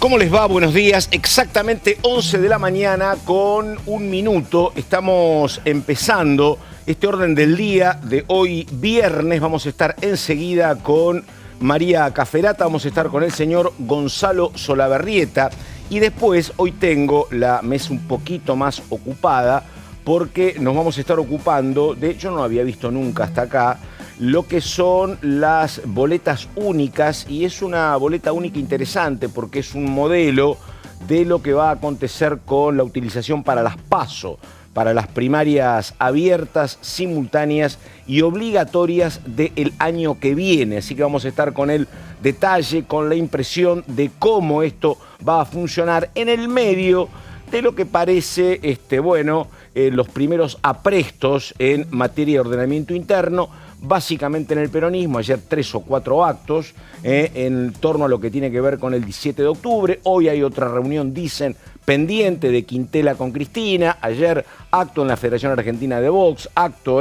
¿Cómo les va? Buenos días. Exactamente 11 de la mañana con 1 minuto. Estamos empezando este orden del día de hoy viernes. Vamos a estar enseguida con María Cafferata. Vamos a estar con el señor Gonzalo Solabarrieta. Y después, hoy tengo la mesa un poquito más ocupada porque nos vamos a estar ocupando, de hecho no lo había visto nunca hasta acá, lo que son las boletas únicas, y es una boleta única interesante porque es un modelo de lo que va a acontecer con la utilización para las PASO, para las primarias abiertas, simultáneas y obligatorias del año que viene. Así que vamos a estar con el detalle, con la impresión de cómo esto va a funcionar en el medio de lo que parece, los primeros aprestos en materia de ordenamiento interno, básicamente en el peronismo. Ayer 3 o 4 actos en torno a lo que tiene que ver con el 17 de octubre. Hoy hay otra reunión, dicen, pendiente de Quintela con Cristina. Ayer acto en la Federación Argentina de Box, acto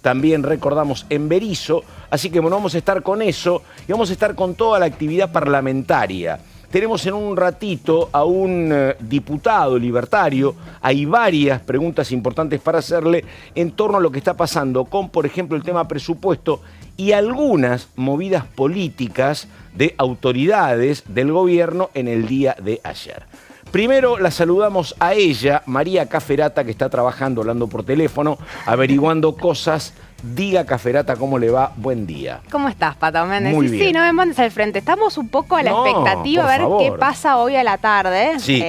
también recordamos en Berisso. Así que bueno, vamos a estar con eso y vamos a estar con toda la actividad parlamentaria. Tenemos en un ratito a un diputado libertario. Hay varias preguntas importantes para hacerle en torno a lo que está pasando con, por ejemplo, el tema presupuesto y algunas movidas políticas de autoridades del gobierno en el día de ayer. Primero la saludamos a ella, María Cafferata, que está trabajando, hablando por teléfono, averiguando cosas. Diga, Cafferata, ¿cómo le va? Buen día. ¿Cómo estás, Pato Méndez? Muy bien. Sí, no me mandes al frente. Estamos un poco a la expectativa a ver qué pasa hoy a la tarde. Sí.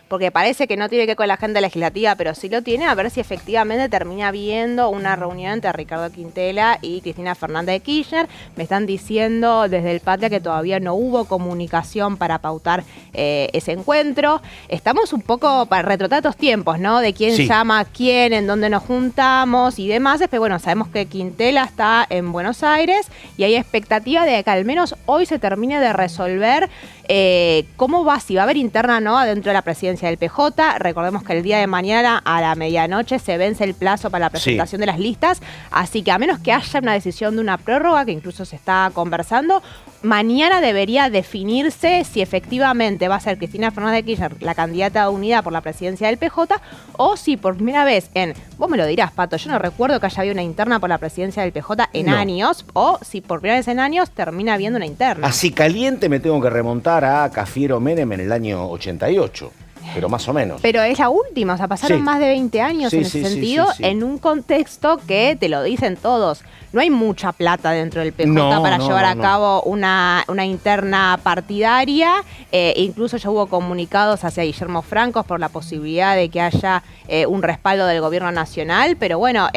Porque parece que no tiene que ver con la agenda legislativa, pero sí lo tiene, a ver si efectivamente termina viendo una reunión entre Ricardo Quintela y Cristina Fernández de Kirchner. Me están diciendo desde el Patria que todavía no hubo comunicación para pautar ese encuentro. Estamos un poco para retrotratar estos tiempos, ¿no? De quién llama a quién, en dónde nos juntamos y demás. Pero bueno, sabemos que Quintela está en Buenos Aires y hay expectativa de que al menos hoy se termine de resolver cómo va, si va a haber interna no adentro de la presidencia del PJ. Recordemos que el día de mañana a la medianoche se vence el plazo para la presentación de las listas, así que a menos que haya una decisión de una prórroga, que incluso se está conversando, mañana debería definirse si efectivamente va a ser Cristina Fernández de Kirchner la candidata de unidad por la presidencia del PJ, o si por primera vez vos me lo dirás, Pato, yo no recuerdo que haya habido una interna por la presidencia del PJ en años, o si por primera vez en años termina habiendo una interna. Así caliente me tengo que remontar a Cafiero Menem en el año 88. Pero más o menos. Pero es la última, o sea, pasaron más de 20 años en ese sentido, en un contexto que te lo dicen todos. No hay mucha plata dentro del PJ para llevar a cabo una interna partidaria. Incluso ya hubo comunicados hacia Guillermo Francos por la posibilidad de que haya un respaldo del gobierno nacional. Pero bueno,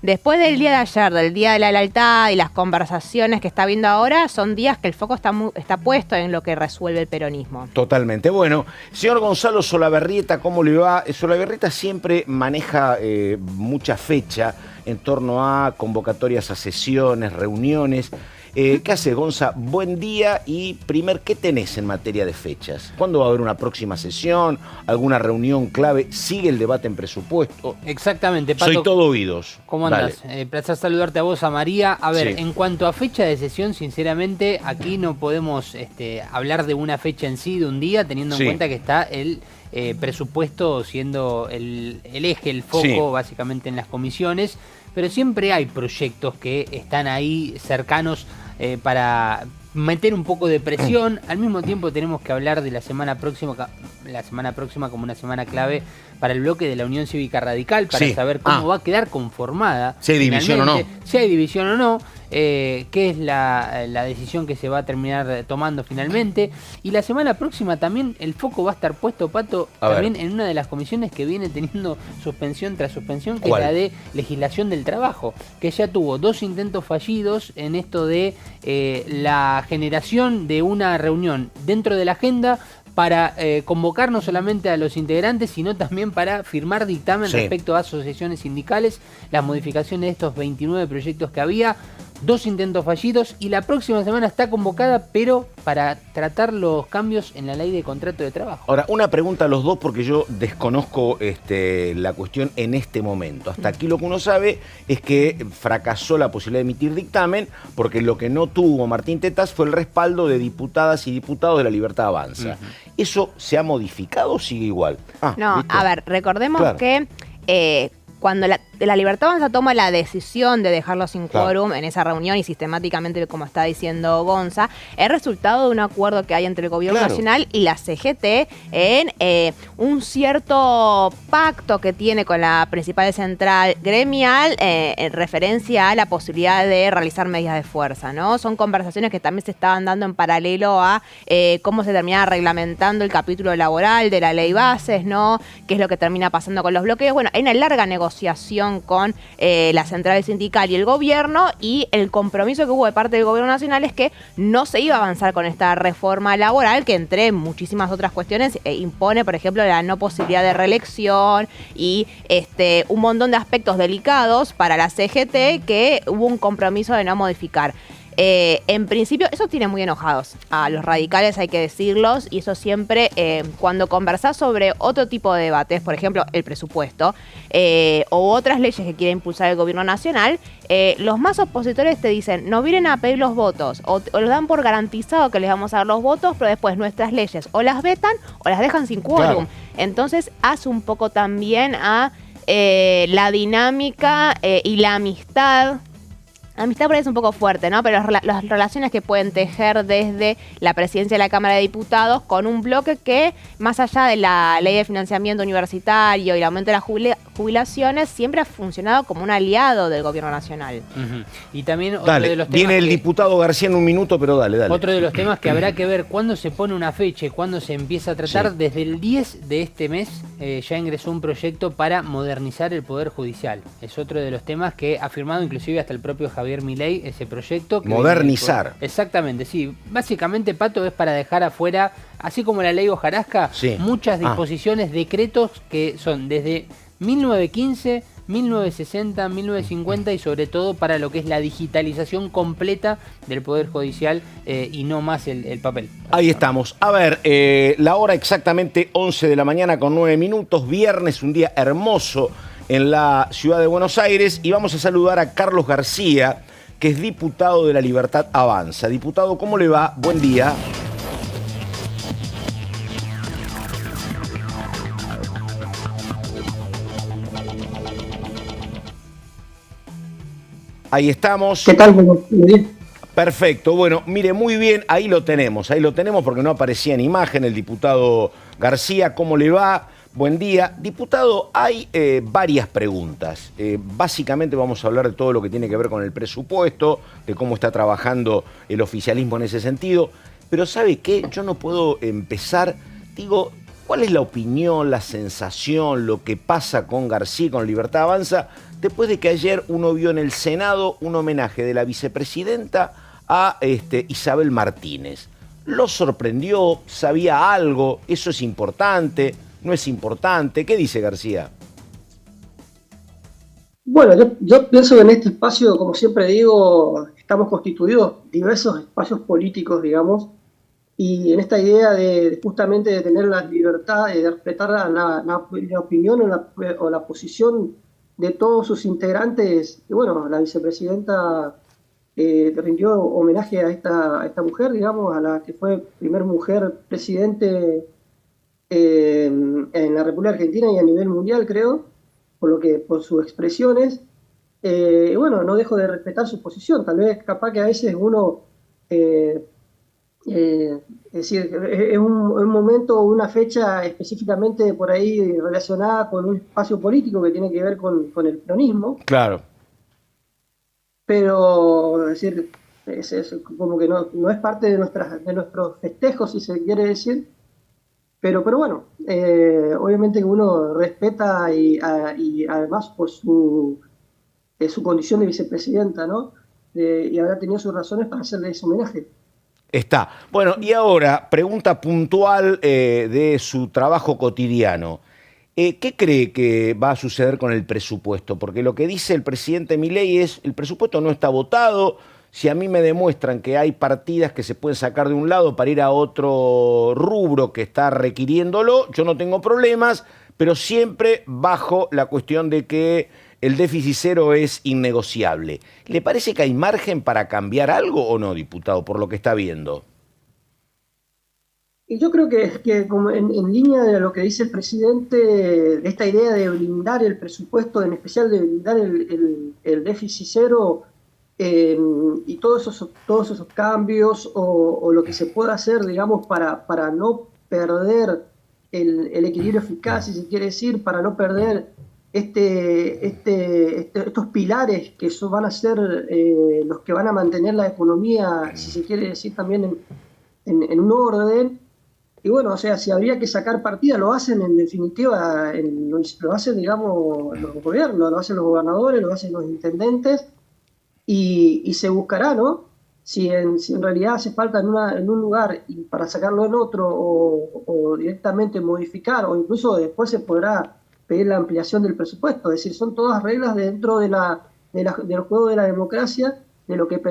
después del día de ayer, del Día de la Lealtad y las conversaciones que está viendo ahora, son días que el foco está puesto en lo que resuelve el peronismo. Totalmente. Bueno, señor Gonzalo Solabarrieta, ¿cómo le va? Solabarrieta siempre maneja mucha fecha en torno a convocatorias a sesiones, reuniones. ¿Qué hace, Gonza? Buen día y ¿qué tenés en materia de fechas? ¿Cuándo va a haber una próxima sesión? ¿Alguna reunión clave? ¿Sigue el debate en presupuesto? Exactamente, Pato. Soy todo oídos. ¿Cómo andás? Placer saludarte a vos, a María. A ver, en cuanto a fecha de sesión, sinceramente, aquí no podemos hablar de una fecha en sí, de un día, teniendo en cuenta que está el presupuesto siendo el eje, el foco, básicamente en las comisiones. Pero siempre hay proyectos que están ahí cercanos para meter un poco de presión. Al mismo tiempo tenemos que hablar de la semana próxima como una semana clave para el bloque de la Unión Cívica Radical, para saber cómo va a quedar conformada. Si hay división o no. Si hay división o no, qué es la decisión que se va a terminar tomando finalmente. Y la semana próxima también el foco va a estar puesto, Pato, también en una de las comisiones que viene teniendo suspensión tras suspensión, que es la de legislación del trabajo, que ya tuvo 2 intentos fallidos en esto de la generación de una reunión dentro de la agenda para convocar no solamente a los integrantes, sino también para firmar dictamen respecto a asociaciones sindicales, las modificaciones de estos 29 proyectos que había. 2 intentos fallidos y la próxima semana está convocada, pero para tratar los cambios en la ley de contrato de trabajo. Ahora, una pregunta a los dos porque yo desconozco la cuestión en este momento. Hasta aquí lo que uno sabe es que fracasó la posibilidad de emitir dictamen porque lo que no tuvo Martín Tetas fue el respaldo de diputadas y diputados de La Libertad Avanza. ¿Eso se ha modificado o sigue igual? No, ¿listo? a ver, recordemos que cuando la Libertad Avanza toma la decisión de dejarlo sin quórum en esa reunión y sistemáticamente, como está diciendo Gonza, es resultado de un acuerdo que hay entre el Gobierno Nacional y la CGT en un cierto pacto que tiene con la principal central gremial en referencia a la posibilidad de realizar medidas de fuerza, ¿no? Son conversaciones que también se estaban dando en paralelo a cómo se terminaba reglamentando el capítulo laboral de la ley bases, ¿no? Qué es lo que termina pasando con los bloqueos. Bueno, hay una larga negociación con la central sindical y el gobierno, y el compromiso que hubo de parte del gobierno nacional es que no se iba a avanzar con esta reforma laboral que, entre muchísimas otras cuestiones, impone, por ejemplo, la no posibilidad de reelección y un montón de aspectos delicados para la CGT que hubo un compromiso de no modificar. En principio, eso tiene muy enojados a los radicales, hay que decirlos, y eso siempre, cuando conversás sobre otro tipo de debates, por ejemplo, el presupuesto, o otras leyes que quiere impulsar el gobierno nacional, los más opositores te dicen, no vienen a pedir los votos, o los dan por garantizado que les vamos a dar los votos, pero después nuestras leyes o las vetan o las dejan sin quórum. Entonces, hace un poco también a la dinámica y la amistad. Amistad parece un poco fuerte, ¿no? Pero las relaciones que pueden tejer desde la presidencia de la Cámara de Diputados con un bloque que, más allá de la ley de financiamiento universitario y el aumento de las jubilaciones, siempre ha funcionado como un aliado del gobierno nacional. Y también otro de los temas viene el diputado García en un minuto, pero dale. Otro de los temas que habrá que ver cuándo se pone una fecha y cuándo se empieza a tratar. Desde el 10 de este mes ya ingresó un proyecto para modernizar el Poder Judicial. Es otro de los temas que ha firmado inclusive hasta el propio Javier Milei, ese proyecto. Modernizar. Exactamente, sí. Básicamente, Pato, es para dejar afuera, así como la ley Hojarasca, muchas disposiciones, decretos que son desde 1915, 1960, 1950 y sobre todo para lo que es la digitalización completa del Poder Judicial y no más el papel. Ahí estamos. A ver, la hora exactamente 11 de la mañana con 9 minutos, viernes, un día hermoso en la ciudad de Buenos Aires, y vamos a saludar a Carlos García, que es diputado de La Libertad Avanza. Diputado, ¿cómo le va? Buen día. Ahí estamos. ¿Qué tal? Muy bien. Perfecto, bueno, mire, muy bien, ahí lo tenemos porque no aparecía en imagen el diputado García. ¿Cómo le va? Buen día. Diputado, hay varias preguntas. Básicamente vamos a hablar de todo lo que tiene que ver con el presupuesto, de cómo está trabajando el oficialismo en ese sentido. Pero ¿sabe qué? Yo no puedo empezar, digo, ¿cuál es la opinión, la sensación, lo que pasa con García, con Libertad Avanza, después de que ayer uno vio en el Senado un homenaje de la vicepresidenta a Isabel Martínez? ¿Lo sorprendió? ¿Sabía algo? ¿Eso es importante? ¿No es importante? ¿Qué dice García? Bueno, yo pienso que en este espacio, como siempre digo, estamos constituidos diversos espacios políticos, digamos, y en esta idea de justamente de tener la libertad de respetar la opinión o la posición de todos sus integrantes. Y bueno, la vicepresidenta rindió homenaje a esta mujer, digamos, a la que fue primer mujer presidente en la República Argentina y a nivel mundial, creo, por sus expresiones. Y bueno, no dejo de respetar su posición. Tal vez, capaz que a veces uno, es decir, es un momento o una fecha específicamente por ahí relacionada con un espacio político que tiene que ver con el peronismo. Claro. Pero, es decir, es como que no es parte de nuestros festejos, si se quiere decir. Pero bueno, obviamente que uno respeta y además por su condición de vicepresidenta, ¿no? Y habrá tenido sus razones para hacerle ese homenaje. Está. Bueno, y ahora, pregunta puntual de su trabajo cotidiano. ¿Qué cree que va a suceder con el presupuesto? Porque lo que dice el presidente Milei es, el presupuesto no está votado, si a mí me demuestran que hay partidas que se pueden sacar de un lado para ir a otro rubro que está requiriéndolo, yo no tengo problemas, pero siempre bajo la cuestión de que el déficit cero es innegociable. ¿Le parece que hay margen para cambiar algo o no, diputado, por lo que está viendo? Y yo creo que como en línea de lo que dice el presidente, de esta idea de blindar el presupuesto, en especial de blindar el déficit cero, y todos esos cambios o lo que se pueda hacer, digamos, para no perder el equilibrio fiscal, si se quiere decir, para no perder estos pilares que van a ser los que van a mantener la economía, si se quiere decir, también en un orden. Y bueno, o sea, si habría que sacar partida, lo hacen en definitiva, lo hacen, digamos, los gobiernos, lo hacen los gobernadores, lo hacen los intendentes, y se buscará, ¿no? Si en realidad hace falta en un lugar y para sacarlo en otro, o directamente modificar, o incluso después se podrá pedir la ampliación del presupuesto. Es decir, son todas reglas dentro del juego de la democracia, de lo que le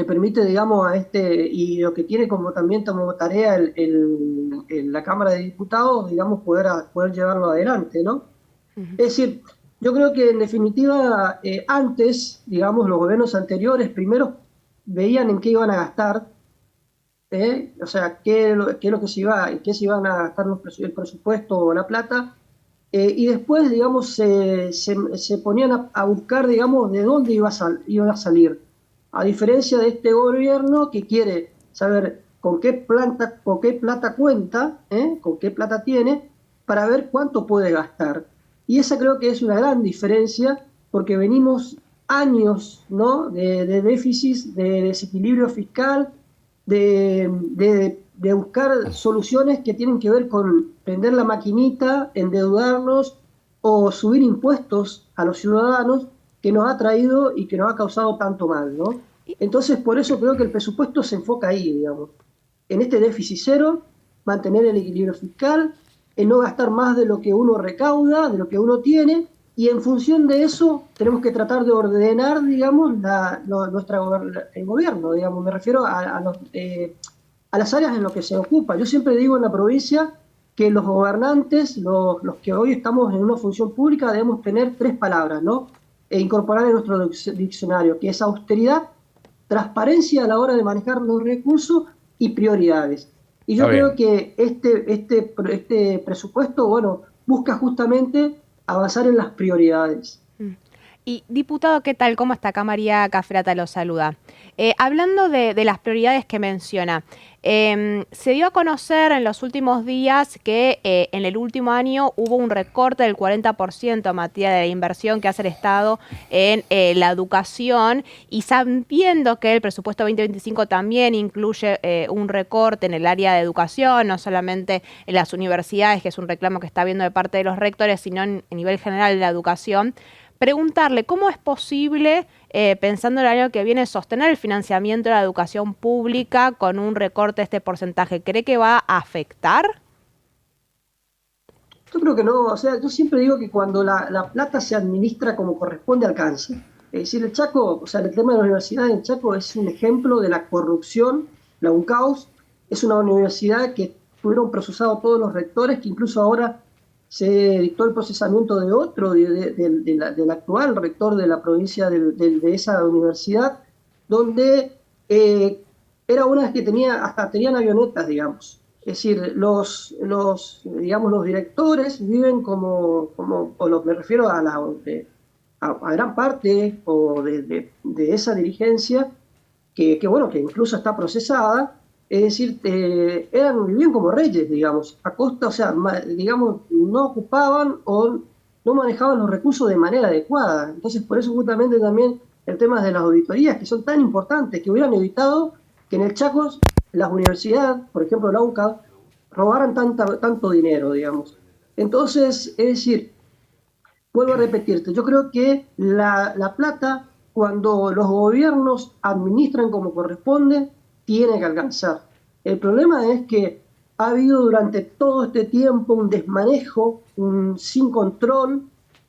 permite, digamos, y lo que tiene también como tarea la Cámara de Diputados, digamos, poder llevarlo adelante, ¿no? Es decir, yo creo que en definitiva, antes, digamos, los gobiernos anteriores primero veían en qué iban a gastar, o sea, qué es lo que qué se iban a gastar el presupuesto o la plata, y después, digamos, se ponían a buscar, digamos, de dónde iba a salir. A diferencia de este gobierno que quiere saber con qué plata cuenta, con qué plata tiene, para ver cuánto puede gastar. Y esa creo que es una gran diferencia, porque venimos años, ¿no?, de déficit, de desequilibrio fiscal, de buscar soluciones que tienen que ver con prender la maquinita, endeudarnos o subir impuestos a los ciudadanos, que nos ha traído y que nos ha causado tanto mal, ¿no? Entonces, por eso creo que el presupuesto se enfoca ahí, digamos, en este déficit cero, mantener el equilibrio fiscal, en no gastar más de lo que uno recauda, de lo que uno tiene, y en función de eso tenemos que tratar de ordenar, digamos, el gobierno, digamos. Me refiero a las áreas en las que se ocupa. Yo siempre digo en la provincia que los gobernantes, los que hoy estamos en una función pública, debemos tener 3 palabras, ¿no?, incorporar en nuestro diccionario, que es austeridad, transparencia a la hora de manejar los recursos y prioridades. Y yo creo que este presupuesto, bueno, busca justamente avanzar en las prioridades. Y diputado, ¿qué tal? ¿Cómo está? Acá María Cafrata lo saluda. Hablando de las prioridades que menciona, se dio a conocer en los últimos días que en el último año hubo un recorte del 40% en materia de inversión que hace el Estado en la educación, y sabiendo que el presupuesto 2025 también incluye un recorte en el área de educación, no solamente en las universidades, que es un reclamo que está habiendo de parte de los rectores, sino en nivel general de la educación. Preguntarle cómo es posible, pensando en el año que viene, sostener el financiamiento de la educación pública con un recorte de este porcentaje. ¿Cree que va a afectar? Yo creo que no. O sea, yo siempre digo que cuando la plata se administra como corresponde, alcanza. Es decir, el Chaco, o sea, el tema de la universidad en Chaco es un ejemplo de la corrupción, la UNCAUS. Es una universidad que tuvieron procesados todos los rectores, que incluso ahora se dictó el procesamiento de otro, del actual rector de la provincia de esa universidad, donde era una que tenían avionetas, digamos. Es decir, los directores viven me refiero a gran parte de esa dirigencia, que incluso está procesada. Es decir, vivían como reyes, digamos, a costa, o sea, digamos, no ocupaban o no manejaban los recursos de manera adecuada. Entonces, por eso justamente también el tema de las auditorías, que son tan importantes, que hubieran evitado que en el Chaco las universidades, por ejemplo la UNCAD, robaran tanto dinero, digamos. Entonces, es decir, vuelvo a repetirte, yo creo que la plata, cuando los gobiernos administran como corresponde, tiene que alcanzar. El problema es que ha habido durante todo este tiempo un desmanejo, sin control,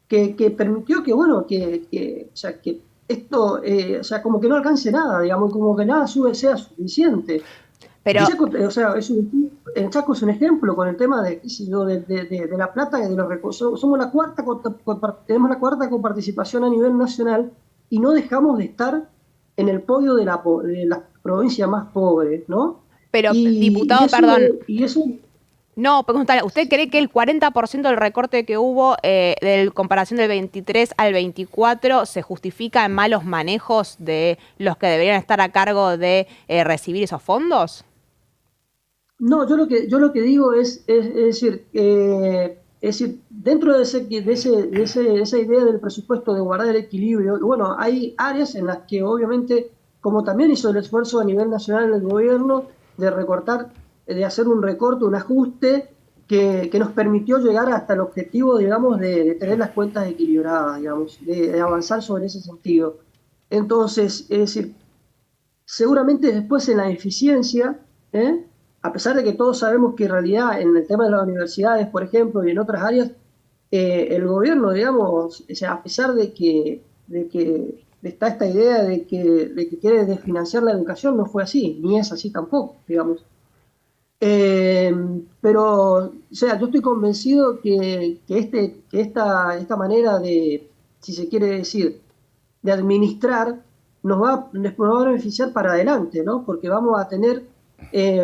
que permitió que, bueno, o sea, que esto, o sea, como que no alcance nada, digamos, como que nada sea suficiente. Pero, Chaco, o sea, el Chaco es un ejemplo con el tema de, qué sé yo, de la plata y de los recursos. Somos tenemos la cuarta coparticipación a nivel nacional y no dejamos de estar en el podio de la provincia más pobre, ¿no? diputado, perdón. Y eso No, preguntarle, ¿usted cree que el 40% del recorte que hubo de comparación del 23 al 24 se justifica en malos manejos de los que deberían estar a cargo de recibir esos fondos? No, yo lo que digo es decir, dentro de esa idea del presupuesto de guardar el equilibrio, bueno, hay áreas en las que obviamente, como también hizo el esfuerzo a nivel nacional del gobierno de recortar, de hacer un recorte, un ajuste que nos permitió llegar hasta el objetivo, digamos, de tener las cuentas equilibradas, digamos, de avanzar sobre ese sentido. Entonces, es decir, seguramente después en la eficiencia, ¿eh? A pesar de que todos sabemos que en realidad en el tema de las universidades, por ejemplo, y en otras áreas, el gobierno, digamos, o sea, a pesar de que está esta idea de que quiere desfinanciar la educación, no fue así, ni es así tampoco, digamos. Pero, o sea, yo estoy convencido que esta manera de, si se quiere decir, de administrar, nos va a beneficiar para adelante, ¿no? Porque vamos a tener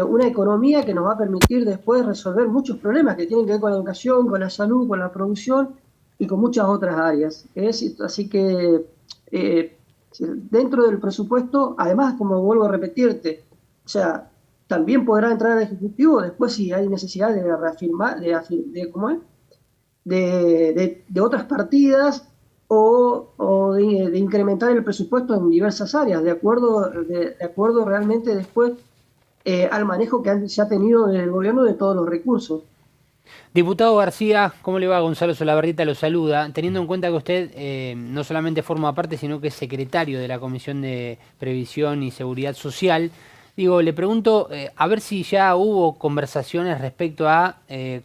una economía que nos va a permitir después resolver muchos problemas que tienen que ver con la educación, con la salud, con la producción y con muchas otras áreas. Así que dentro del presupuesto, además, como vuelvo a repetirte, o sea, también podrá entrar al Ejecutivo después si hay necesidad de reafirmar, ¿cómo es? De otras partidas o de incrementar el presupuesto en diversas áreas, de acuerdo realmente después al manejo que se ha tenido del gobierno de todos los recursos. Diputado García, ¿cómo le va? Gonzalo Solabarrieta lo saluda. Teniendo en cuenta que usted no solamente forma parte, sino que es secretario de la Comisión de Previsión y Seguridad Social, digo, le pregunto a ver si ya hubo conversaciones respecto a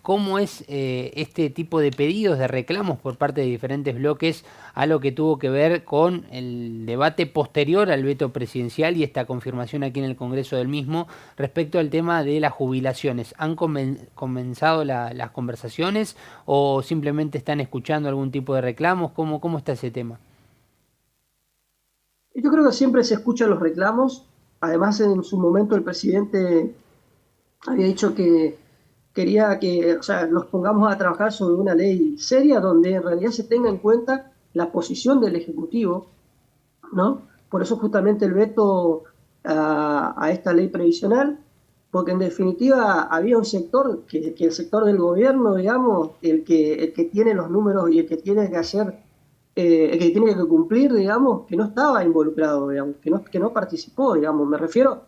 cómo es este tipo de pedidos, de reclamos por parte de diferentes bloques a lo que tuvo que ver con el debate posterior al veto presidencial y esta confirmación aquí en el Congreso del mismo respecto al tema de las jubilaciones. ¿Han comenzado las conversaciones o simplemente están escuchando algún tipo de reclamos? ¿Cómo está ese tema? Yo creo que siempre se escuchan los reclamos. Además, en su momento el presidente había dicho que quería que, o sea, nos pongamos a trabajar sobre una ley seria donde en realidad se tenga en cuenta la posición del Ejecutivo, ¿no? Por eso justamente el veto a esta ley previsional, porque en definitiva había un sector, que el sector del gobierno, digamos, el que tiene los números y el que tiene que hacer, el que tiene que cumplir, digamos, que no estaba involucrado, digamos, que no participó, digamos. Me refiero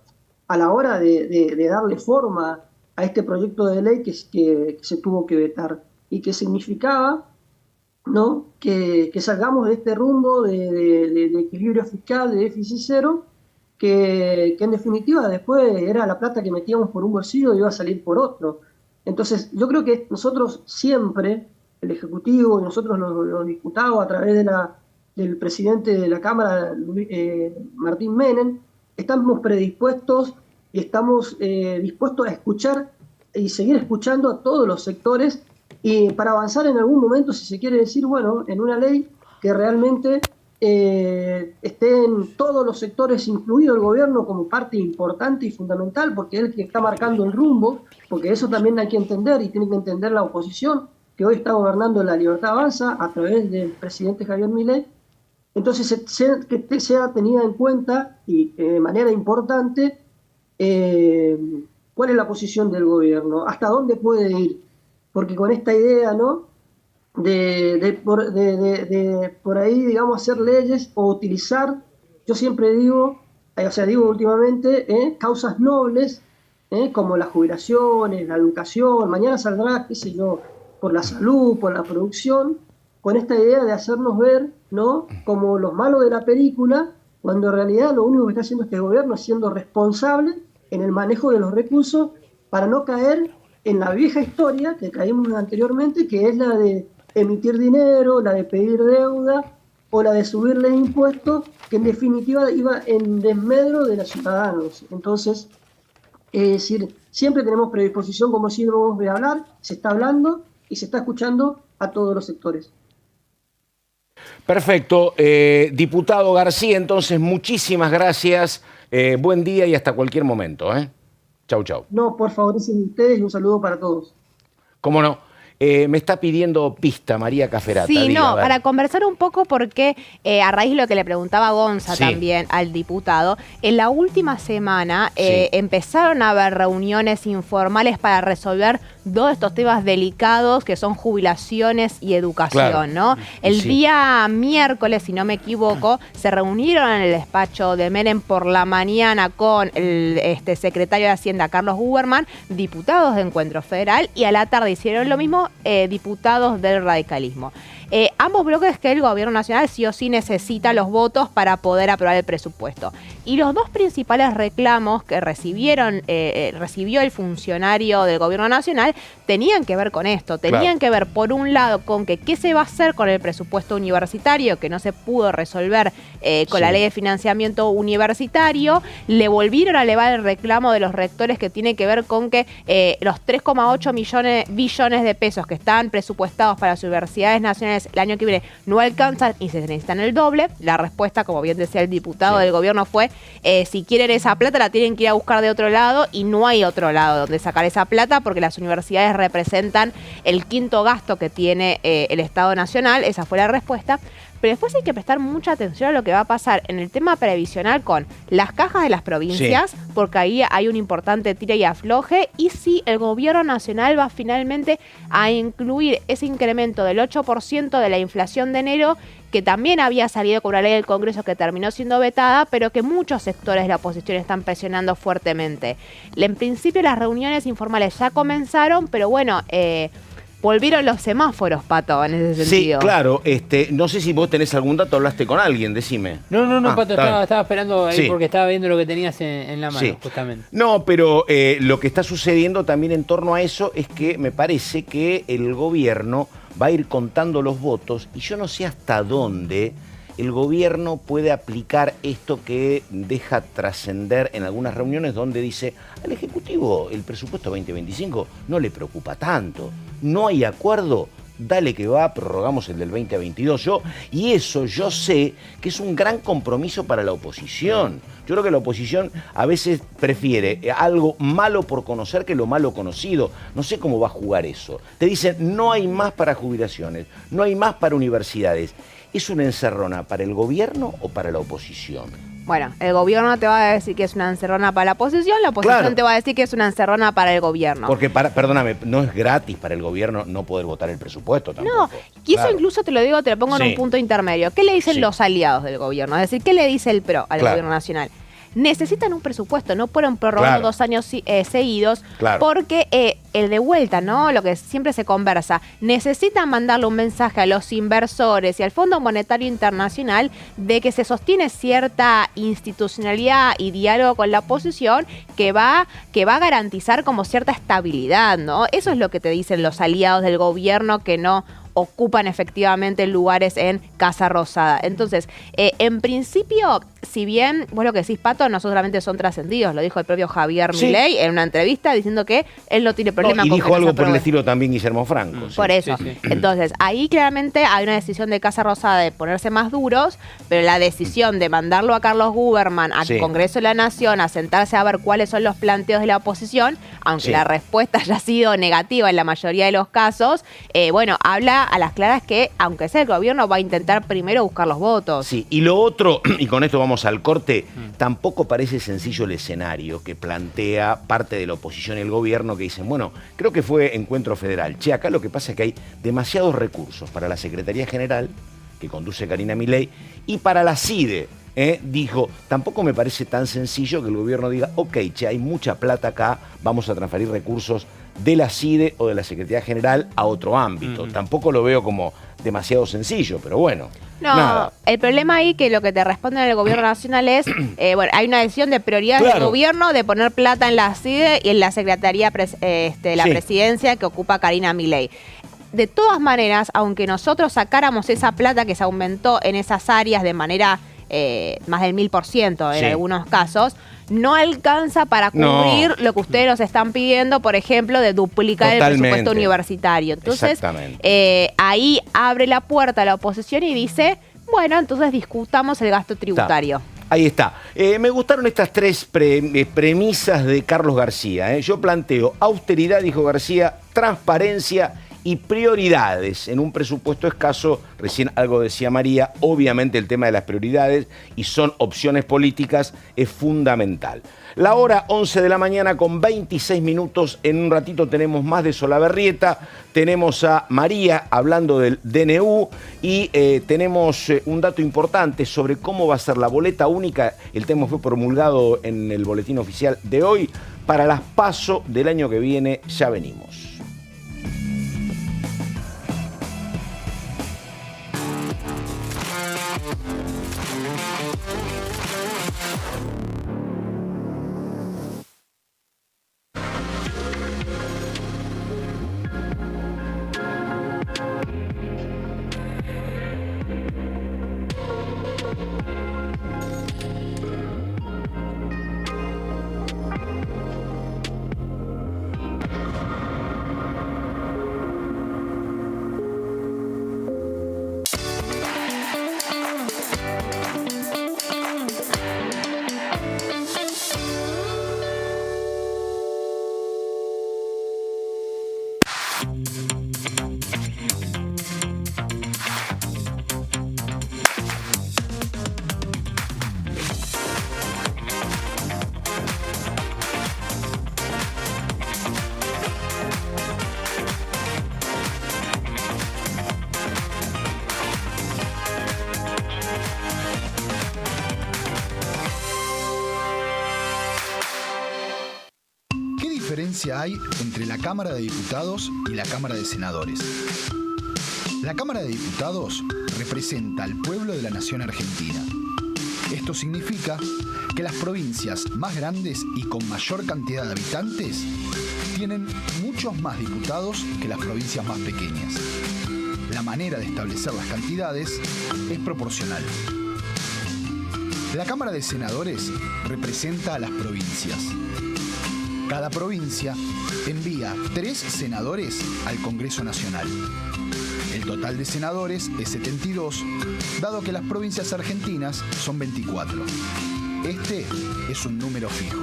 a la hora de darle forma a este proyecto de ley que se tuvo que vetar y que significaba, ¿no? Que salgamos de este rumbo de equilibrio fiscal, de déficit cero, que en definitiva después era la plata que metíamos por un bolsillo y iba a salir por otro. Entonces, yo creo que nosotros siempre, el Ejecutivo y nosotros los diputados, a través del presidente de la Cámara, Martín Menem, estamos predispuestos y estamos dispuestos a escuchar y seguir escuchando a todos los sectores y para avanzar en algún momento, si se quiere decir, bueno, en una ley que realmente estén todos los sectores, incluido el gobierno, como parte importante y fundamental, porque es el que está marcando el rumbo, porque eso también hay que entender y tiene que entender la oposición, que hoy está gobernando La Libertad Avanza a través del presidente Javier Milei. Entonces, que sea tenida en cuenta y de manera importante cuál es la posición del gobierno, hasta dónde puede ir, porque con esta idea, ¿no? De por ahí, digamos, hacer leyes o utilizar, yo siempre digo, o sea, digo últimamente, causas nobles, como las jubilaciones, la educación, mañana saldrá, qué sé yo, por la salud, por la producción, con esta idea de hacernos ver, ¿no?, como los malos de la película, cuando en realidad lo único que está haciendo este gobierno es siendo responsable en el manejo de los recursos para no caer en la vieja historia que caímos anteriormente, que es la de emitir dinero, la de pedir deuda o la de subirle impuestos, que en definitiva iba en desmedro de los ciudadanos. Entonces, es decir, siempre tenemos predisposición, como decimos, de hablar, se está hablando y se está escuchando a todos los sectores. Perfecto. Diputado García, entonces, muchísimas gracias. Buen día y hasta cualquier momento. Chau, chau. No, por favor, dicen ustedes y un saludo para todos. ¿Cómo no? Me está pidiendo pista María Caferata. Sí, diga, no, para conversar un poco porque a raíz de lo que le preguntaba Gonza también al diputado, en la última semana empezaron a haber reuniones informales para resolver dos de estos temas delicados que son jubilaciones y educación, ¿no? El día miércoles, si no me equivoco, se reunieron en el despacho de Menem por la mañana con el secretario de Hacienda, Carlos Huberman, diputados de Encuentro Federal, y a la tarde hicieron lo mismo diputados del radicalismo. Ambos bloques que el gobierno nacional sí o sí necesita los votos para poder aprobar el presupuesto. Y los dos principales reclamos que recibió el funcionario del gobierno nacional tenían que ver con esto. Tenían que ver, por un lado, con que qué se va a hacer con el presupuesto universitario, que no se pudo resolver con la ley de financiamiento universitario. Le volvieron a elevar el reclamo de los rectores, que tiene que ver con que los 3,8 billones de pesos que están presupuestados para las universidades nacionales el año que viene no alcanzan y se necesitan el doble. La respuesta, como bien decía el diputado del gobierno, fue si quieren esa plata la tienen que ir a buscar de otro lado, y no hay otro lado donde sacar esa plata porque las universidades representan el quinto gasto que tiene el Estado Nacional. Esa fue la respuesta. Pero después hay que prestar mucha atención a lo que va a pasar en el tema previsional con las cajas de las provincias, porque ahí hay un importante tira y afloje, y si el gobierno nacional va finalmente a incluir ese incremento del 8% de la inflación de enero, que también había salido con una ley del Congreso que terminó siendo vetada, pero que muchos sectores de la oposición están presionando fuertemente. En principio las reuniones informales ya comenzaron, pero bueno, volvieron los semáforos, Pato, en ese sentido. Sí, claro. No sé si vos tenés algún dato, hablaste con alguien, decime. No, Pato, estaba esperando ahí porque estaba viendo lo que tenías en la mano, justamente. No, pero lo que está sucediendo también en torno a eso es que me parece que el gobierno va a ir contando los votos, y yo no sé hasta dónde el gobierno puede aplicar esto que deja trascender en algunas reuniones, donde dice al Ejecutivo el presupuesto 2025 no le preocupa tanto, no hay acuerdo, dale que va, prorrogamos el del 2022. Y eso yo sé que es un gran compromiso para la oposición. Yo creo que la oposición a veces prefiere algo malo por conocer que lo malo conocido. No sé cómo va a jugar eso. Te dicen, no hay más para jubilaciones, no hay más para universidades. ¿Es una encerrona para el gobierno o para la oposición? Bueno, el gobierno te va a decir que es una encerrona para la oposición te va a decir que es una encerrona para el gobierno. Porque, perdóname, no es gratis para el gobierno no poder votar el presupuesto tampoco. No, y eso incluso te lo digo, te lo pongo en un punto intermedio. ¿Qué le dicen los aliados del gobierno? Es decir, ¿qué le dice el PRO al gobierno nacional? Necesitan un presupuesto, no pueden prorrogar 2 años seguidos, porque el de vuelta, ¿no? Lo que siempre se conversa, necesitan mandarle un mensaje a los inversores y al Fondo Monetario Internacional de que se sostiene cierta institucionalidad y diálogo con la oposición que va a garantizar como cierta estabilidad, ¿no? Eso es lo que te dicen los aliados del gobierno, que no ocupan efectivamente lugares en Casa Rosada. Entonces, en principio, si bien vos lo que decís, Pato, no solamente son trascendidos, lo dijo el propio Javier Milei en una entrevista diciendo que él no tiene problema con y dijo algo por el estilo también Guillermo Franco. Por eso. Entonces, ahí claramente hay una decisión de Casa Rosada de ponerse más duros, pero la decisión de mandarlo a Carlos Huberman al Congreso de la Nación a sentarse a ver cuáles son los planteos de la oposición, aunque la respuesta haya sido negativa en la mayoría de los casos, bueno, habla a las claras que, aunque sea el gobierno, va a intentar primero buscar los votos. Sí, y lo otro, y con esto vamos al corte, tampoco parece sencillo el escenario que plantea parte de la oposición y el gobierno, que dicen, bueno, creo que fue Encuentro Federal. Che, acá lo que pasa es que hay demasiados recursos para la Secretaría General, que conduce Karina Milei, y para la CIDE. Dijo, tampoco me parece tan sencillo que el gobierno diga, ok, che, hay mucha plata acá, vamos a transferir recursos de la CIDE o de la Secretaría General a otro ámbito. Tampoco lo veo como demasiado sencillo, pero bueno. No, nada. El problema ahí que lo que te responden el gobierno nacional es, bueno, hay una decisión de prioridades del gobierno de poner plata en la CIDE y en la Secretaría de la Presidencia que ocupa Karina Milei. De todas maneras, aunque nosotros sacáramos esa plata que se aumentó en esas áreas de manera más del 1000% en algunos casos, no alcanza para cubrir lo que ustedes nos están pidiendo, por ejemplo, de duplicar el presupuesto universitario. Entonces, ahí abre la puerta a la oposición y dice, bueno, entonces discutamos el gasto tributario. Ahí está. Me gustaron estas tres premisas de Carlos García. Yo planteo austeridad, dijo García, transparencia y prioridades en un presupuesto escaso. Recién algo decía María, obviamente el tema de las prioridades y son opciones políticas es fundamental. La hora 11 de la mañana con 26 minutos, en un ratito tenemos más de Solabarrieta, tenemos a María hablando del DNU y tenemos un dato importante sobre cómo va a ser la boleta única. El tema fue promulgado en el boletín oficial de hoy. Para las PASO del año que viene ya venimos. ¿Qué diferencia hay entre la Cámara de Diputados y la Cámara de Senadores? La Cámara de Diputados representa al pueblo de la nación argentina. Esto significa que las provincias más grandes y con mayor cantidad de habitantes tienen muchos más diputados que las provincias más pequeñas. La manera de establecer las cantidades es proporcional. La Cámara de Senadores representa a las provincias. Cada provincia envía 3 senadores al Congreso Nacional. El total de senadores es 72, dado que las provincias argentinas son 24. Este es un número fijo.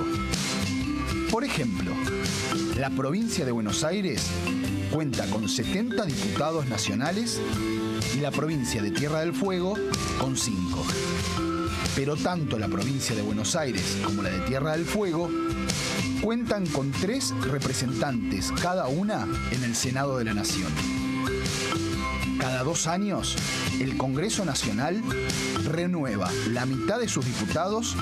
Por ejemplo, la provincia de Buenos Aires cuenta con 70 diputados nacionales y la provincia de Tierra del Fuego con 5. Pero tanto la provincia de Buenos Aires como la de Tierra del Fuego cuentan con 3 representantes cada una en el Senado de la Nación. Cada 2 años, el Congreso Nacional renueva la mitad de sus diputados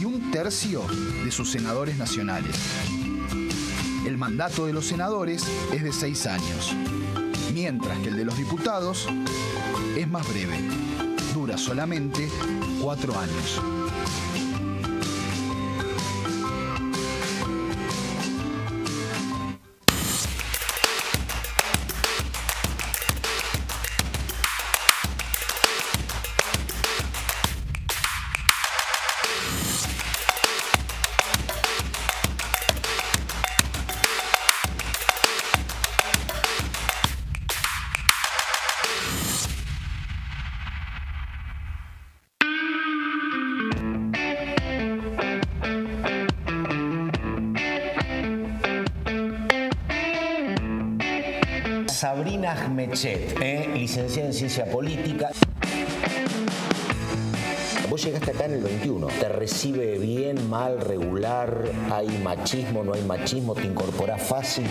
y 1/3 de sus senadores nacionales. El mandato de los senadores es de 6 años, mientras que el de los diputados es más breve, dura solamente 4 años. Sabrina Ahmedchet, licenciada en Ciencia Política. Vos llegaste acá en el 21. ¿Te recibe bien, mal, regular? ¿Hay machismo, no hay machismo? ¿Te incorporás fácil?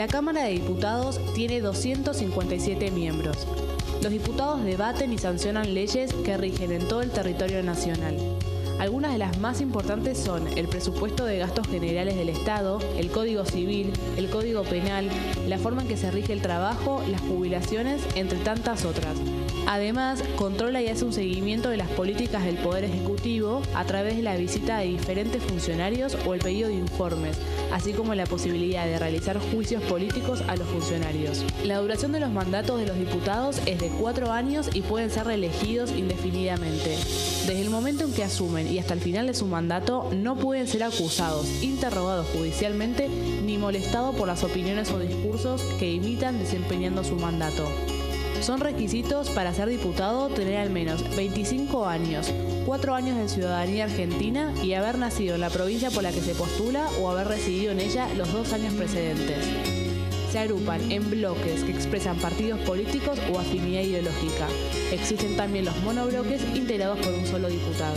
La Cámara de Diputados tiene 257 miembros. Los diputados debaten y sancionan leyes que rigen en todo el territorio nacional. Algunas de las más importantes son el presupuesto de gastos generales del Estado, el Código Civil, el Código Penal, la forma en que se rige el trabajo, las jubilaciones, entre tantas otras. Además, controla y hace un seguimiento de las políticas del Poder Ejecutivo a través de la visita de diferentes funcionarios o el pedido de informes, así como la posibilidad de realizar juicios políticos a los funcionarios. La duración de los mandatos de los diputados es de 4 años y pueden ser reelegidos indefinidamente. Desde el momento en que asumen y hasta el final de su mandato, no pueden ser acusados, interrogados judicialmente, ni molestados por las opiniones o discursos que imitan desempeñando su mandato. Son requisitos para ser diputado tener al menos 25 años, 4 años de ciudadanía argentina y haber nacido en la provincia por la que se postula o haber residido en ella los 2 años precedentes. Se agrupan en bloques que expresan partidos políticos o afinidad ideológica. Existen también los monobloques integrados por un solo diputado.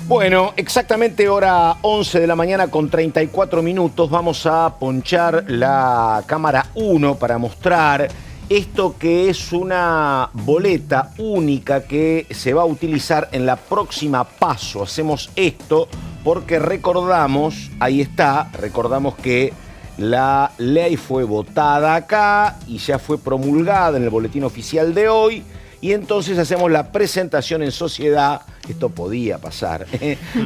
Bueno, exactamente hora 11 de la mañana con 34 minutos. Vamos a ponchar la cámara 1 para mostrar esto que es una boleta única que se va a utilizar en la próxima PASO. Hacemos esto porque recordamos, ahí está, recordamos que la ley fue votada acá y ya fue promulgada en el boletín oficial de hoy. Y entonces hacemos la presentación en sociedad. Esto podía pasar.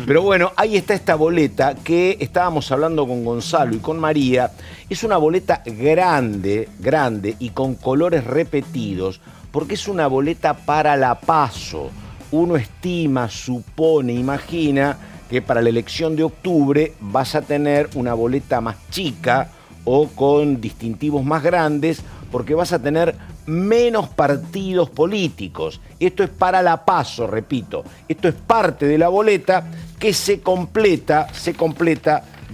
Pero bueno, ahí está esta boleta que estábamos hablando con Gonzalo y con María. Es una boleta grande, grande y con colores repetidos, porque es una boleta para la PASO. Uno estima, supone, imagina que para la elección de octubre vas a tener una boleta más chica o con distintivos más grandes, porque vas a tener menos partidos políticos. Esto es para la PASO, repito. Esto es parte de la boleta que se completa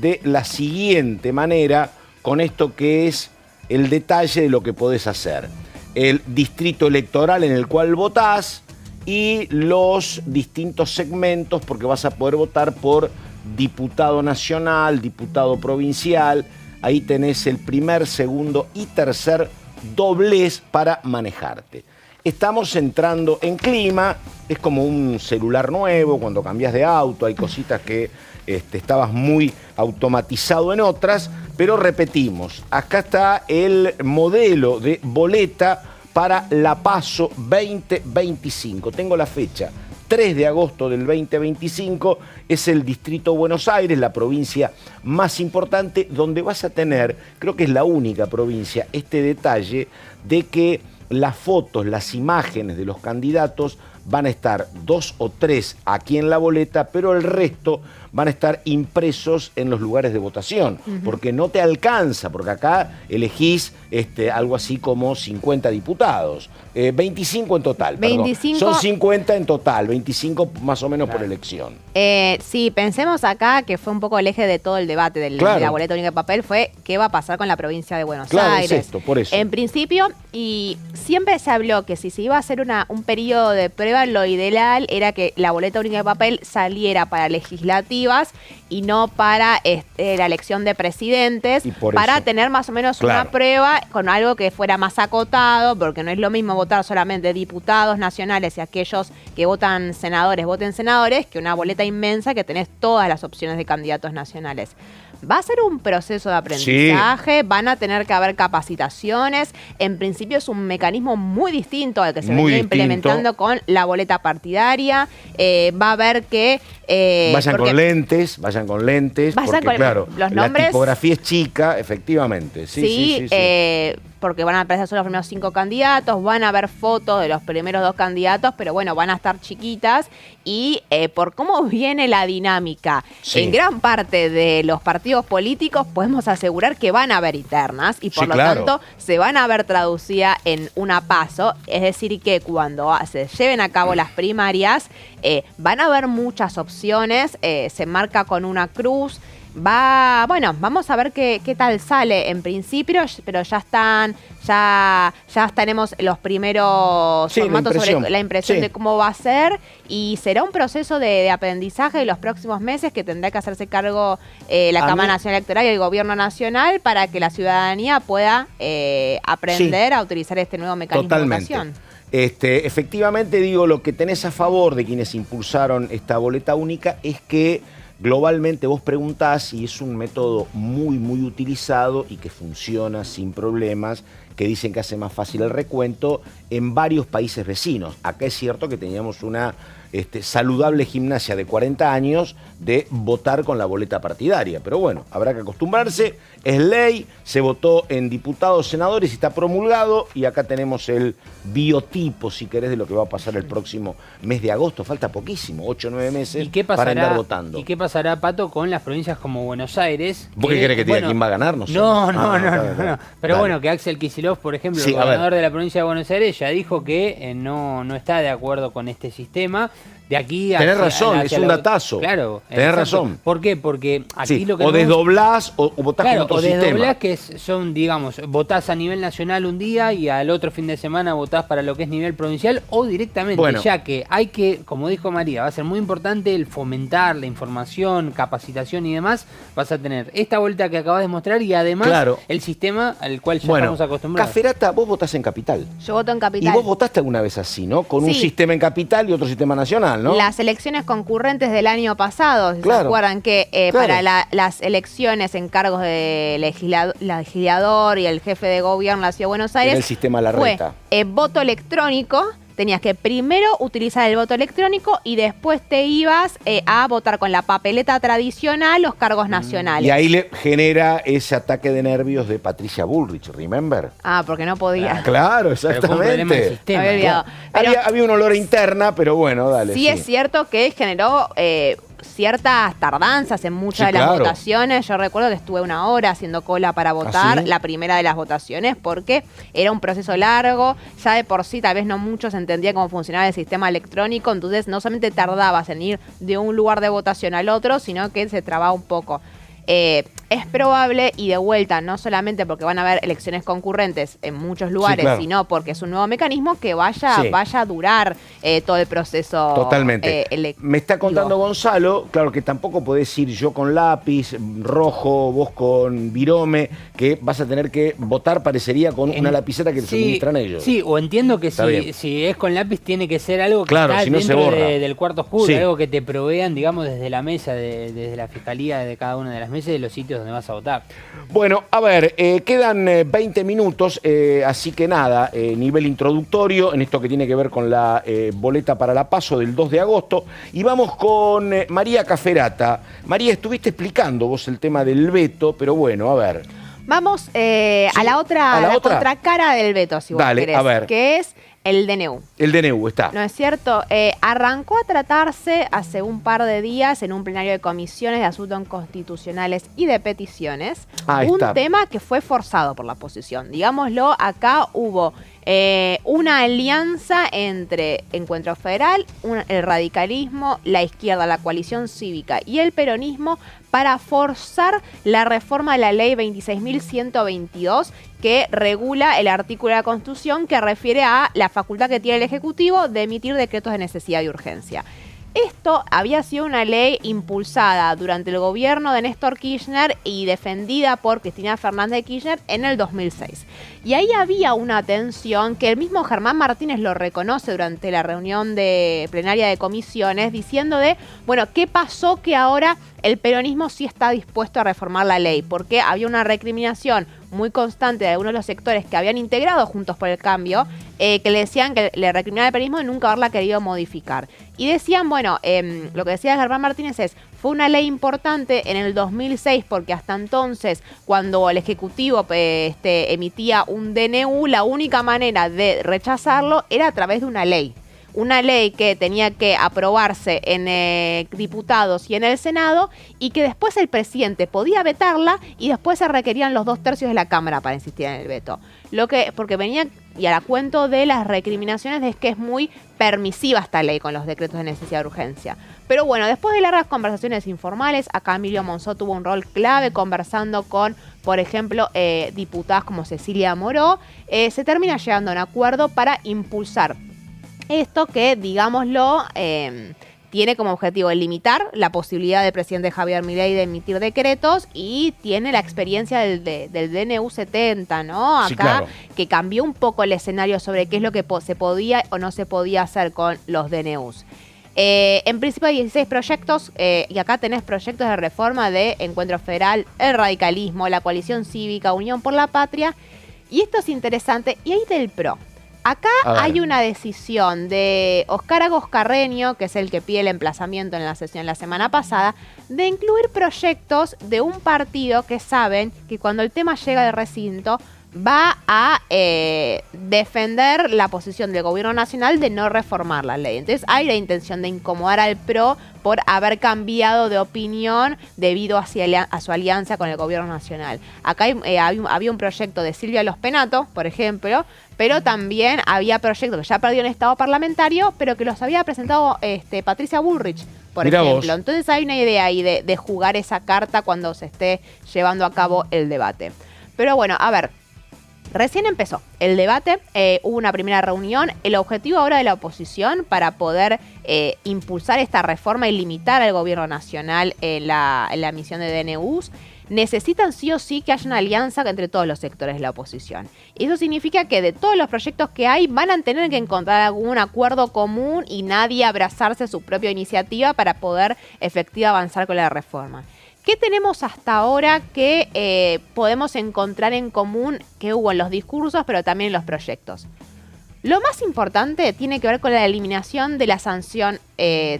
de la siguiente manera con esto que es el detalle de lo que podés hacer. El distrito electoral en el cual votás y los distintos segmentos, porque vas a poder votar por diputado nacional, diputado provincial. Ahí tenés el primer, segundo y tercer doblez para manejarte. Estamos entrando en clima, es como un celular nuevo, cuando cambias de auto, hay cositas que estabas muy automatizado en otras, pero repetimos, acá está el modelo de boleta para la PASO 2025. Tengo la fecha, 3 de agosto del 2025, es el Distrito Buenos Aires, la provincia más importante, donde vas a tener, creo que es la única provincia, este detalle de que las fotos, las imágenes de los candidatos van a estar 2 o 3 aquí en la boleta, pero el resto van a estar impresos en los lugares de votación, porque no te alcanza, porque acá elegís algo así como 50 diputados, 25 en total, 25, perdón. Son 50 en total, 25 más o menos por elección. Sí, pensemos acá que fue un poco el eje de todo el debate de la boleta única de papel, fue qué va a pasar con la provincia de Buenos Aires. Es esto, por eso. En principio, y siempre se habló que si se iba a hacer un periodo de prueba, lo ideal era que la boleta única de papel saliera para legislativas y no para la elección de presidentes, para tener más o menos una prueba con algo que fuera más acotado, porque no es lo mismo votar solamente diputados nacionales y aquellos que votan senadores, voten senadores, que una boleta inmensa que tenés todas las opciones de candidatos nacionales. va a ser un proceso de aprendizaje, van a tener que haber capacitaciones. En principio es un mecanismo muy distinto al que se venía implementando con la boleta partidaria. Va a haber que... vayan con lentes, porque claro, los nombres, la tipografía es chica, efectivamente. Sí. Porque van a aparecer solo los primeros 5 candidatos, van a haber fotos de los primeros 2 candidatos, pero bueno, van a estar chiquitas. Y por cómo viene la dinámica en gran parte de los partidos políticos, podemos asegurar que van a haber internas y por lo tanto se van a ver traducidas en una PASO. Es decir, que cuando se lleven a cabo las primarias, van a haber muchas opciones, se marca con una cruz. Vamos a ver qué tal sale en principio, pero ya tenemos los primeros formatos sobre la impresión de cómo va a ser, y será un proceso de aprendizaje de los próximos meses que tendrá que hacerse cargo la Cámara Nacional Electoral y el Gobierno Nacional para que la ciudadanía pueda aprender a utilizar este nuevo mecanismo de votación. Efectivamente, digo, lo que tenés a favor de quienes impulsaron esta boleta única es que globalmente vos preguntás, y es un método muy, muy utilizado y que funciona sin problemas, que dicen que hace más fácil el recuento en varios países vecinos. Acá es cierto que teníamos una saludable gimnasia de 40 años de votar con la boleta partidaria. Pero bueno, habrá que acostumbrarse. Es ley, se votó en diputados, senadores y está promulgado. Y acá tenemos el biotipo, si querés, de lo que va a pasar el próximo mes de agosto. Falta poquísimo, 8 o 9 meses para andar votando. ¿Y qué pasará, Pato, con las provincias como Buenos Aires? ¿Vos qué querés que te diga quién va a ganar? No sé. No. Pero bueno, que Axel Kicillof, por ejemplo, el gobernador de la provincia de Buenos Aires, ya dijo que no está de acuerdo con este sistema. De aquí tenés razón, es un datazo. Claro. Tenés razón. ¿Por qué? Porque aquí lo que o desdoblás o votás con otro sistema. O desdoblás, que son, digamos, votás a nivel nacional un día y al otro fin de semana votás para lo que es nivel provincial, o directamente, ya que hay que, como dijo María, va a ser muy importante el fomentar la información, capacitación y demás. Vas a tener esta vuelta que acabas de mostrar y además el sistema al cual ya estamos acostumbrados. Caferata, vos votás en Capital. Yo voto en Capital. Y vos votaste alguna vez así, ¿no? Con un sistema en Capital y otro sistema nacional, ¿no? Las elecciones concurrentes del año pasado, si se acuerdan que para las elecciones en cargos de legislador y el jefe de gobierno de la Ciudad de Buenos Aires, el sistema Larreta. Voto electrónico. Tenías que primero utilizar el voto electrónico y después te ibas a votar con la papeleta tradicional los cargos nacionales. Y ahí le genera ese ataque de nervios de Patricia Bullrich, ¿remember? Porque no podía. Claro, exactamente. Había un olor interna, pero bueno, dale. Sí, es cierto que generó ciertas tardanzas en muchas de las votaciones. Yo recuerdo que estuve 1 hora haciendo cola para votar la primera de las votaciones porque era un proceso largo. Ya de por sí tal vez no muchos entendían cómo funcionaba el sistema electrónico, entonces no solamente tardabas en ir de un lugar de votación al otro, sino que se trababa un poco. Es probable, y de vuelta, no solamente porque van a haber elecciones concurrentes en muchos lugares, sino porque es un nuevo mecanismo que vaya a durar todo el proceso. Totalmente. Me está contando Gonzalo, claro que tampoco podés ir yo con lápiz rojo, vos con virome, que vas a tener que votar, parecería, con una lapicera que te suministran ellos. Sí, o entiendo que si es con lápiz tiene que ser algo que está dentro del cuarto oscuro, algo que te provean, digamos, desde la mesa, desde la fiscalía de cada una de las mesas, de los sitios donde vas a votar. Bueno, a ver, quedan 20 minutos, así que nada, nivel introductorio en esto que tiene que ver con la boleta para la PASO del 2 de agosto. Y vamos con María Caferata. María, estuviste explicando vos el tema del veto, pero bueno, a ver. Vamos a la otra contracara del veto, si vos querés, a ver. Que es el DNU. El DNU está. ¿No es cierto? Arrancó a tratarse hace un par de días en un plenario de comisiones de asuntos constitucionales y de peticiones. Un tema que fue forzado por la oposición. Digámoslo, acá hubo una alianza entre Encuentro Federal, el radicalismo, la izquierda, la coalición cívica y el peronismo para forzar la reforma de la ley 26.122 que regula el artículo de la Constitución que refiere a la facultad que tiene el Ejecutivo de emitir decretos de necesidad y urgencia. Esto había sido una ley impulsada durante el gobierno de Néstor Kirchner y defendida por Cristina Fernández de Kirchner en el 2006. Y ahí había una tensión que el mismo Germán Martínez lo reconoce durante la reunión plenaria de comisiones, diciendo bueno, ¿qué pasó que ahora el peronismo sí está dispuesto a reformar la ley? Porque había una recriminación muy constante de algunos de los sectores que habían integrado Juntos por el Cambio, que le decían que le recriminaban al peronismo de nunca haberla querido modificar. Y decían, bueno, lo que decía Germán Martínez fue una ley importante en el 2006 porque hasta entonces, cuando el Ejecutivo emitía un DNU, la única manera de rechazarlo era a través de una ley. Una ley que tenía que aprobarse en diputados y en el Senado y que después el presidente podía vetarla y después se requerían los 2/3 de la Cámara para insistir en el veto. Porque venía, y a la cuento de las recriminaciones, es que es muy permisiva esta ley con los decretos de necesidad de urgencia. Pero bueno, después de largas conversaciones informales, acá Emilio Monzó tuvo un rol clave conversando con, por ejemplo, diputadas como Cecilia Moró, se termina llegando a un acuerdo para impulsar esto que, digámoslo, tiene como objetivo limitar la posibilidad del presidente Javier Milei de emitir decretos y tiene la experiencia del DNU 70, ¿no? Acá, sí, claro, que cambió un poco el escenario sobre qué es lo que se podía o no se podía hacer con los DNUs. En principio hay 16 proyectos y acá tenés proyectos de reforma de Encuentro Federal, el radicalismo, la coalición cívica, Unión por la Patria. Y esto es interesante. Y hay del PRO. Acá hay una decisión de Oscar Agos Carreño, que es el que pide el emplazamiento en la sesión la semana pasada, de incluir proyectos de un partido que saben que cuando el tema llega al recinto va a defender la posición del gobierno nacional de no reformar la ley. Entonces hay la intención de incomodar al PRO por haber cambiado de opinión debido a su alianza con el gobierno nacional. Acá había un proyecto de Silvia Los Penato, por ejemplo, pero también había proyectos que ya perdió en estado parlamentario, pero que los había presentado Patricia Bullrich, por ejemplo. Entonces hay una idea ahí de jugar esa carta cuando se esté llevando a cabo el debate. Pero bueno, a ver, recién empezó el debate, hubo una primera reunión. El objetivo ahora de la oposición para poder impulsar esta reforma y limitar al gobierno nacional en la emisión de DNUs, necesitan sí o sí que haya una alianza entre todos los sectores de la oposición. Y eso significa que de todos los proyectos que hay van a tener que encontrar algún acuerdo común y nadie abrazarse su propia iniciativa para poder efectivamente avanzar con la reforma. ¿Qué tenemos hasta ahora que podemos encontrar en común que hubo en los discursos, pero también en los proyectos? Lo más importante tiene que ver con la eliminación de la sanción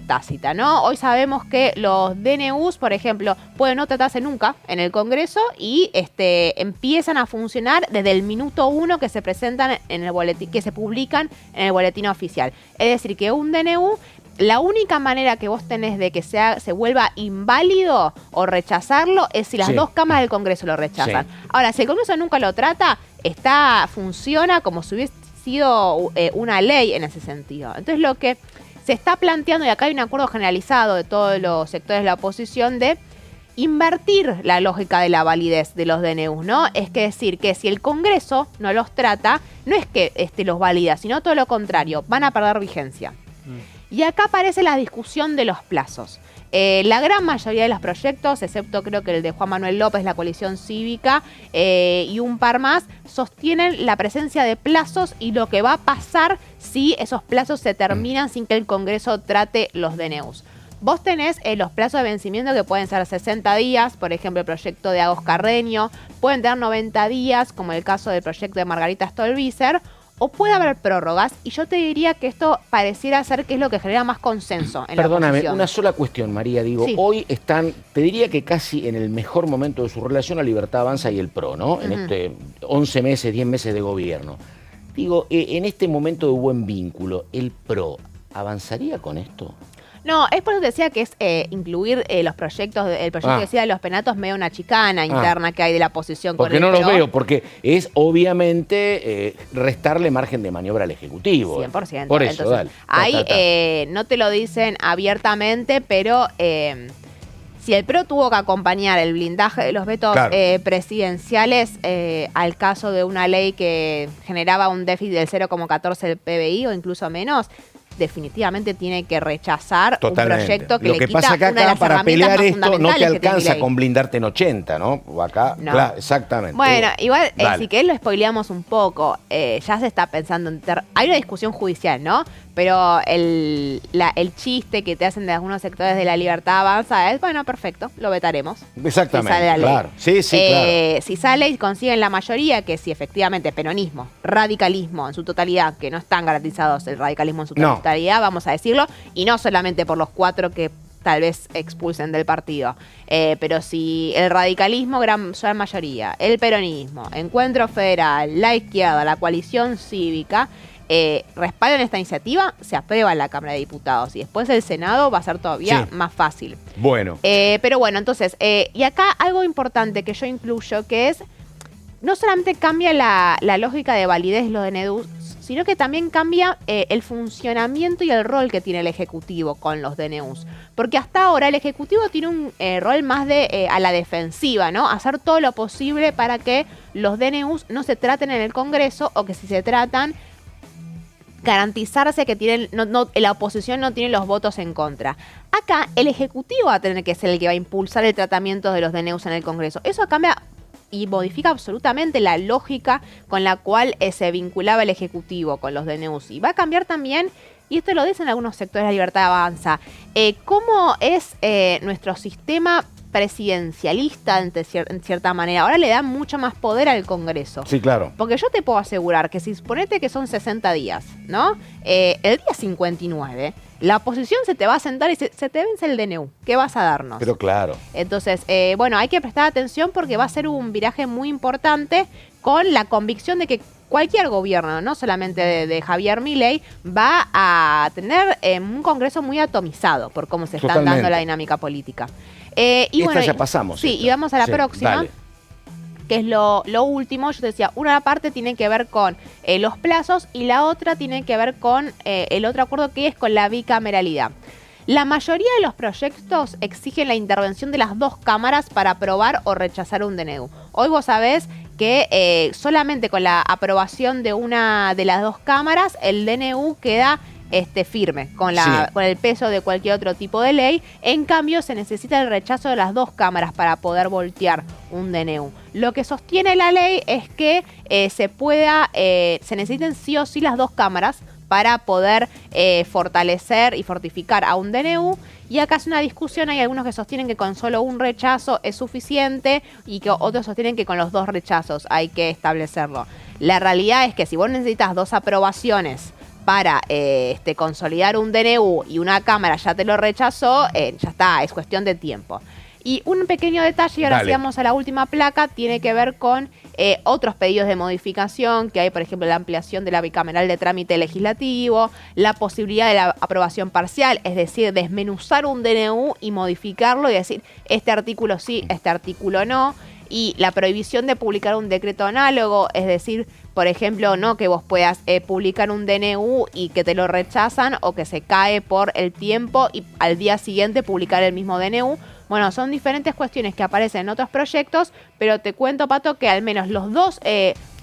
tácita, ¿no? Hoy sabemos que los DNUs, por ejemplo, pueden no tratarse nunca en el Congreso y empiezan a funcionar desde el minuto 1 que se presentan en el boletín, que se publican en el boletín oficial. Es decir, que un DNU, la única manera que vos tenés de que se vuelva inválido o rechazarlo es si las dos cámaras del Congreso lo rechazan. Sí. Ahora, si el Congreso nunca lo trata, funciona como si hubiese sido una ley en ese sentido. Entonces lo que se está planteando, y acá hay un acuerdo generalizado de todos los sectores de la oposición, de invertir la lógica de la validez de los DNUs, ¿no? Es que decir que si el Congreso no los trata, no es que los valida, sino todo lo contrario, van a perder vigencia. Y acá aparece la discusión de los plazos. La gran mayoría de los proyectos, excepto creo que el de Juan Manuel López, la coalición cívica, y un par más, sostienen la presencia de plazos y lo que va a pasar si esos plazos se terminan sin que el Congreso trate los DNUs. Vos tenés los plazos de vencimiento que pueden ser 60 días, por ejemplo el proyecto de Agos Carreño, pueden tener 90 días, como el caso del proyecto de Margarita Stolbizer, o puede haber prórrogas, y yo te diría que esto pareciera ser que es lo que genera más consenso en la oposición. Perdóname, una sola cuestión, María. Digo, sí, hoy están, te diría que casi en el mejor momento de su relación, la Libertad Avanza y el PRO, ¿no? En 11 meses, 10 meses de gobierno. Digo, en este momento de buen vínculo, ¿el PRO avanzaría con esto? No, es por eso que decía que es incluir los proyectos, el proyecto que decía de los penatos, medio una chicana interna que hay de la oposición con el PRO. Porque no lo veo, porque es obviamente restarle margen de maniobra al Ejecutivo. 100%. Por eso, entonces, dale. Ahí no te lo dicen abiertamente, pero si el PRO tuvo que acompañar el blindaje de los vetos presidenciales al caso de una ley que generaba un déficit del 0,14 del PBI o incluso menos, definitivamente tiene que rechazar Totalmente. un proyecto que Lo le que quita pasa que una de acá las para herramientas pelear más esto no te fundamentales que tiene alcanza ley. con blindarte en 80, ¿no? O acá, No. claro, exactamente. Bueno, igual, Dale. si querés lo spoileamos un poco. Ya se está pensando en... Hay una discusión judicial, ¿no? Pero el chiste que te hacen de algunos sectores de La Libertad Avanza es, bueno, perfecto, lo vetaremos. Exactamente, Si sale la ley. claro. Sí, claro. Si sale y consiguen la mayoría, que si efectivamente peronismo, radicalismo en su totalidad, que no están garantizados el radicalismo en su No. totalidad, vamos a decirlo, y no solamente por los 4 que tal vez expulsen del partido, pero si el radicalismo, gran mayoría, el peronismo, Encuentro Federal, la izquierda, la coalición cívica, respaldan esta iniciativa, se aprueba en la Cámara de Diputados y después el Senado va a ser todavía más fácil. Bueno. Pero bueno, entonces, y acá algo importante que yo incluyo, que es, no solamente cambia la lógica de validez de los DNU, sino que también cambia el funcionamiento y el rol que tiene el Ejecutivo con los DNUs. Porque hasta ahora el Ejecutivo tiene un rol más de a la defensiva, ¿no? Hacer todo lo posible para que los DNUs no se traten en el Congreso, o que si se tratan, garantizarse que la oposición no tiene los votos en contra. Acá el Ejecutivo va a tener que ser el que va a impulsar el tratamiento de los DNUs en el Congreso. Eso cambia y modifica absolutamente la lógica con la cual se vinculaba el Ejecutivo con los DNUs. Y va a cambiar también, y esto lo dicen algunos sectores de La Libertad Avanza, cómo es nuestro sistema presidencialista en cierta manera. Ahora le da mucho más poder al Congreso. Sí, claro. Porque yo te puedo asegurar que si suponete que son 60 días, ¿no? El día 59, la oposición se te va a sentar y se te vence el DNU. ¿Qué vas a darnos? Pero claro. Entonces, bueno, hay que prestar atención porque va a ser un viraje muy importante con la convicción de que cualquier gobierno, no solamente de Javier Milei, va a tener un Congreso muy atomizado por cómo se está dando la dinámica política. Y esta bueno, ya pasamos. Sí, esta. y vamos a la Sí, próxima. dale. Que es lo último. Yo te decía, una parte tiene que ver con los plazos y la otra tiene que ver con el otro acuerdo, que es con la bicameralidad. La mayoría de los proyectos exigen la intervención de las 2 cámaras para aprobar o rechazar un DNU. Hoy vos sabés que solamente con la aprobación de una de las 2 cámaras el DNU queda firme con el peso de cualquier otro tipo de ley. En cambio, se necesita el rechazo de las 2 cámaras para poder voltear un DNU. Lo que sostiene la ley es que se necesiten sí o sí las 2 cámaras para poder fortalecer y fortificar a un DNU. Y acá es una discusión, hay algunos que sostienen que con solo un rechazo es suficiente y que otros sostienen que con los 2 rechazos hay que establecerlo. La realidad es que si vos necesitas 2 aprobaciones para consolidar un DNU y una cámara ya te lo rechazó, ya está, es cuestión de tiempo. Y un pequeño detalle, y ahora sí vamos a la última placa, tiene que ver con otros pedidos de modificación, que hay, por ejemplo, la ampliación de la bicameral de trámite legislativo, la posibilidad de la aprobación parcial, es decir, desmenuzar un DNU y modificarlo y decir, este artículo sí, este artículo no, y la prohibición de publicar un decreto análogo, es decir, por ejemplo, no que vos puedas publicar un DNU y que te lo rechazan o que se cae por el tiempo y al día siguiente publicar el mismo DNU. Bueno, son diferentes cuestiones que aparecen en otros proyectos, pero te cuento, Pato, que al menos los 2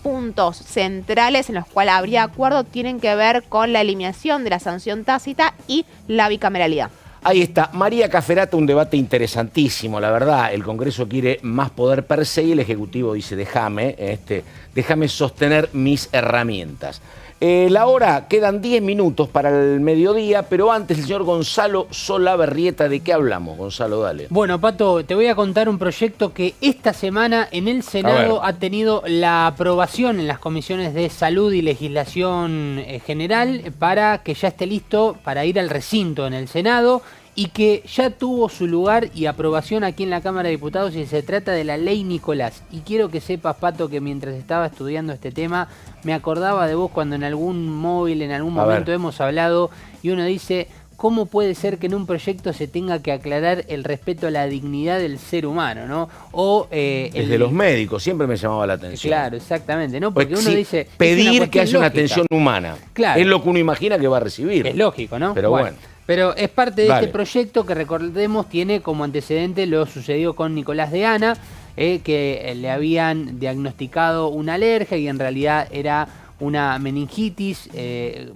puntos centrales en los cuales habría acuerdo tienen que ver con la eliminación de la sanción tácita y la bicameralidad. Ahí está. María Caferata, un debate interesantísimo, la verdad. El Congreso quiere más poder per se y el Ejecutivo dice, déjame sostener mis herramientas. La hora, quedan 10 minutos para el mediodía, pero antes el señor Gonzalo Solabarrieta, ¿de qué hablamos, Gonzalo? Dale. Bueno, Pato, te voy a contar un proyecto que esta semana en el Senado ha tenido la aprobación en las comisiones de Salud y Legislación General para que ya esté listo para ir al recinto en el Senado y que ya tuvo su lugar y aprobación aquí en la Cámara de Diputados, y se trata de la Ley Nicolás. Y quiero que sepas, Pato, que mientras estaba estudiando este tema, me acordaba de vos cuando en algún móvil, en algún momento hemos hablado, y uno dice, ¿cómo puede ser que en un proyecto se tenga que aclarar el respeto a la dignidad del ser humano, ¿no? O desde los médicos siempre me llamaba la atención. Claro, exactamente, ¿no? Porque uno dice, pedir que haya una atención humana. Claro. Es lo que uno imagina que va a recibir. Es lógico, ¿no? Pero bueno. Pero es parte de este proyecto que, recordemos, tiene como antecedente lo sucedido con Nicolás de Ana, que le habían diagnosticado una alergia y en realidad era una meningitis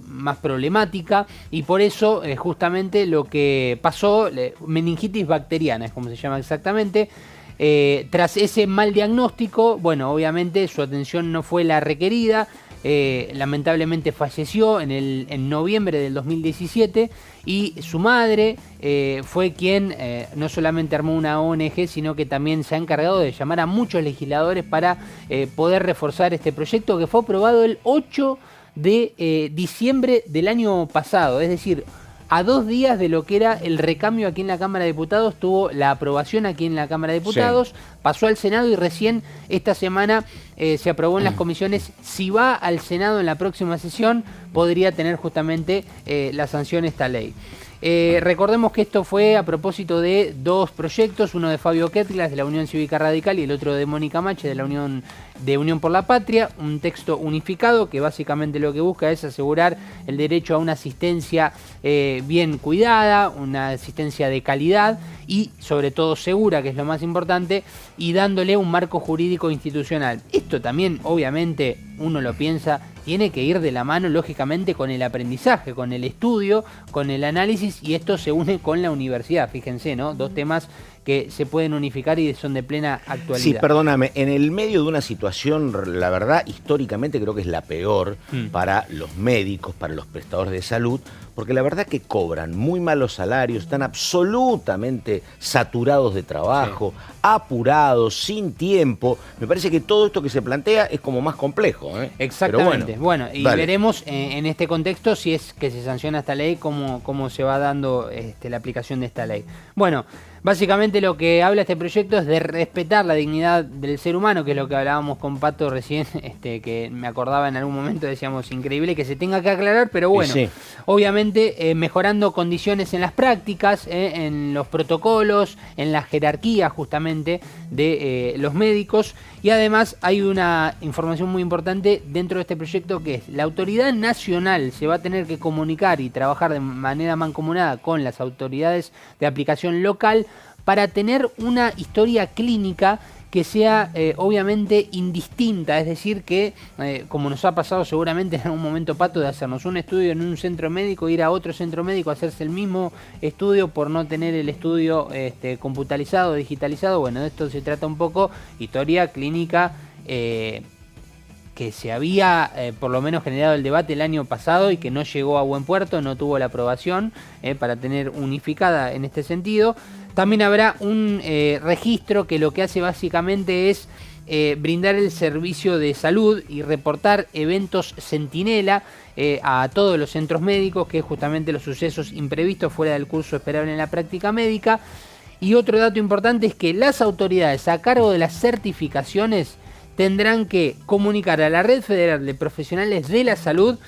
más problemática, y por eso justamente lo que pasó, meningitis bacteriana es como se llama exactamente. Tras ese mal diagnóstico, bueno, obviamente su atención no fue la requerida. Lamentablemente falleció en noviembre del 2017, y su madre fue quien no solamente armó una ONG, sino que también se ha encargado de llamar a muchos legisladores para poder reforzar este proyecto, que fue aprobado el 8 de diciembre del año pasado, es decir, a 2 días de lo que era el recambio aquí en la Cámara de Diputados. Tuvo la aprobación aquí en la Cámara de Diputados, pasó al Senado y recién esta semana se aprobó en las comisiones. Si va al Senado en la próxima sesión, podría tener justamente la sanción esta ley. Recordemos que esto fue a propósito de 2 proyectos, uno de Fabio Ketglas de la Unión Cívica Radical y el otro de Mónica Mache de la Unión por la Patria, un texto unificado que básicamente lo que busca es asegurar el derecho a una asistencia bien cuidada, una asistencia de calidad y sobre todo segura, que es lo más importante, y dándole un marco jurídico institucional. Esto también, obviamente, uno lo piensa, tiene que ir de la mano, lógicamente, con el aprendizaje, con el estudio, con el análisis, y esto se une con la universidad, fíjense, ¿no? 2 temas que se pueden unificar y son de plena actualidad. Sí, perdóname, en el medio de una situación, la verdad, históricamente creo que es la peor para los médicos, para los prestadores de salud, porque la verdad que cobran muy malos salarios, están absolutamente saturados de trabajo, apurados, sin tiempo. Me parece que todo esto que se plantea es como más complejo, ¿eh? Exactamente. Bueno, y veremos en este contexto, si es que se sanciona esta ley, cómo se va dando la aplicación de esta ley. Bueno, básicamente lo que habla este proyecto es de respetar la dignidad del ser humano, que es lo que hablábamos con Pato recién, que me acordaba en algún momento, decíamos, increíble que se tenga que aclarar, pero bueno, obviamente mejorando condiciones en las prácticas, en los protocolos, en la jerarquía justamente de los médicos. Y además hay una información muy importante dentro de este proyecto, que es la autoridad nacional se va a tener que comunicar y trabajar de manera mancomunada con las autoridades de aplicación local para tener una historia clínica que sea obviamente indistinta, es decir que, como nos ha pasado seguramente en algún momento, Pato, de hacernos un estudio en un centro médico, ir a otro centro médico a hacerse el mismo estudio por no tener el estudio computarizado, digitalizado. Bueno, de esto se trata un poco, historia clínica que se había por lo menos generado el debate el año pasado y que no llegó a buen puerto, no tuvo la aprobación para tener unificada en este sentido. También habrá un registro que lo que hace básicamente es brindar el servicio de salud y reportar eventos centinela a todos los centros médicos, que es justamente los sucesos imprevistos fuera del curso esperable en la práctica médica. Y otro dato importante es que las autoridades a cargo de las certificaciones tendrán que comunicar a la Red Federal de Profesionales de la Salud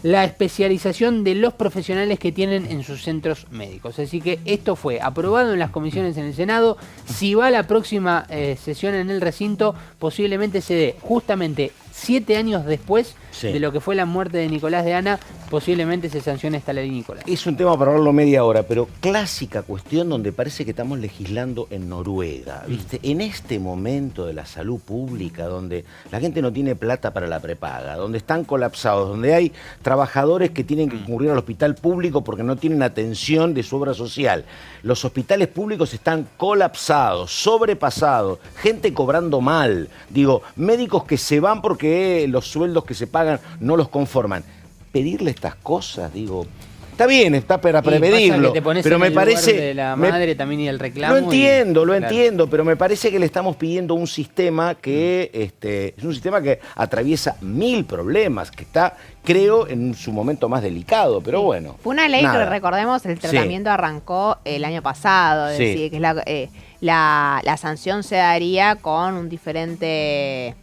la especialización de los profesionales que tienen en sus centros médicos. Así que esto fue aprobado en las comisiones en el Senado. Si va a la próxima sesión en el recinto, posiblemente se dé justamente 7 años después de lo que fue la muerte de Nicolás de Ana, posiblemente se sancione esta ley, Nicolás. Es un tema para hablarlo media hora, pero clásica cuestión donde parece que estamos legislando en Noruega, ¿viste? En este momento de la salud pública, donde la gente no tiene plata para la prepaga, donde están colapsados, donde hay trabajadores que tienen que concurrir al hospital público porque no tienen atención de su obra social. Los hospitales públicos están colapsados, sobrepasados, gente cobrando mal, digo, médicos que se van porque los sueldos que se pagan no los conforman. Pedirle estas cosas, digo, está bien, está para prevenirlo, pero me parece de la madre también y el reclamo. Lo entiendo, pero me parece que le estamos pidiendo un sistema que es un sistema que atraviesa 1000 problemas, que está, creo, en su momento más delicado, pero bueno. Fue una ley que, recordemos, el tratamiento arrancó el año pasado, es decir, que es la sanción se daría con un diferente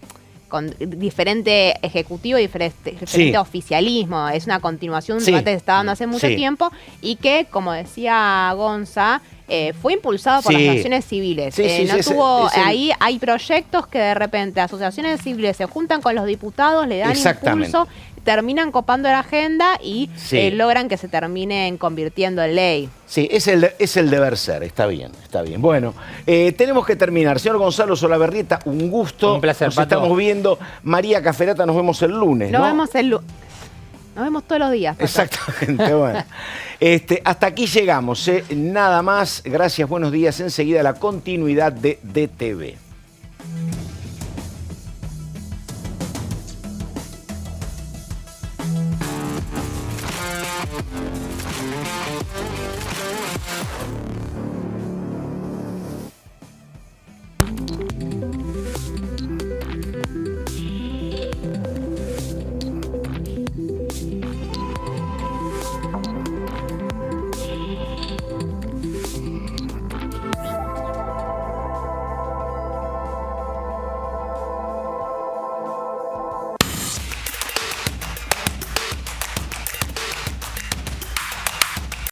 ejecutivo, diferente oficialismo. Es una continuación de un debate que se está dando hace mucho tiempo y que, como decía Gonza, fue impulsado por las asociaciones civiles. Ahí hay proyectos que de repente asociaciones civiles se juntan con los diputados, le dan impulso. terminan copando la agenda y logran que se terminen convirtiendo en ley. Sí, es el deber ser, está bien, está bien. Bueno, tenemos que terminar. Señor Gonzalo Solabarrieta, un gusto. Un placer, Nos Pato. estamos viendo. María Caferata, nos vemos el lunes, ¿no? Nos vemos todos los días. Pato. Exactamente, bueno. Hasta aquí llegamos, nada más. Gracias, buenos días. Enseguida la continuidad de DTV.